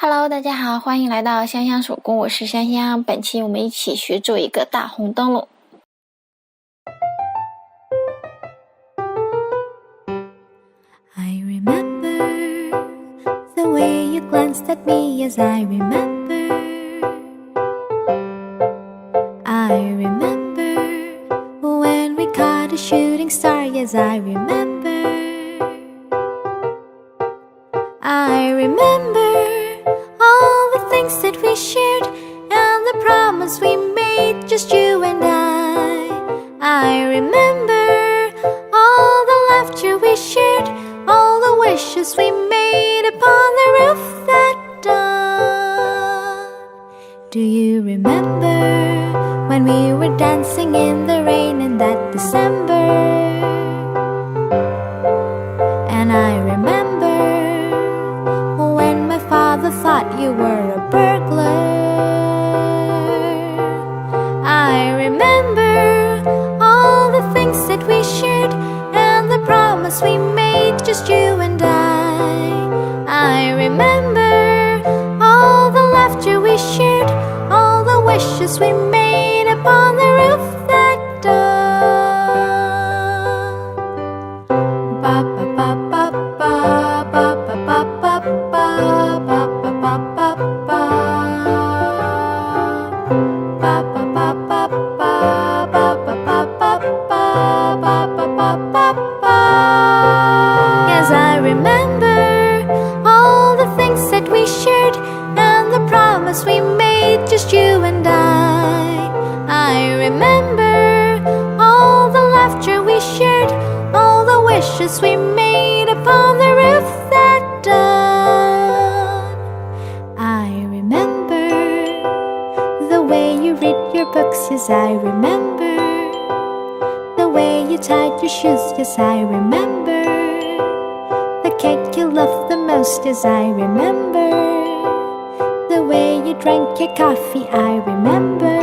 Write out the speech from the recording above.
Hello， 大家好，欢迎来到香香手工，我是香香。本期我们一起学做一个大红灯笼。I remember the way you glanced at me as I remember. I remember when we caught a shooting star, yes, I remember. I remember all the things that we shared and the promise we made, just you and I remember all the laughter we shared, all the wishes we made upon the roof that dawn. Do you remember when we were dancing in the rain in that December? And I remember when my father thought you were a burglar. I remember all the things that we shared and the promise we made, just you and I remember all the laughter we shared, all the wishes we made upon the roof that dawn. Ba ba ba ba ba ba ba ba ba ba ba ba ba ba ba. Ba ba ba ba ba ba ba ba ba ba ba ba ba. Yes, I remember all the things that we shared and the promise we made, just you and I remember all the laughter we shared, all the wishes we made upon the roof that dawn. I remember the way you read your books, yes, I remember the way you tied your shoes, yes, I remember the cake you loved the most, yes, I remember the way you drank your coffee, I remember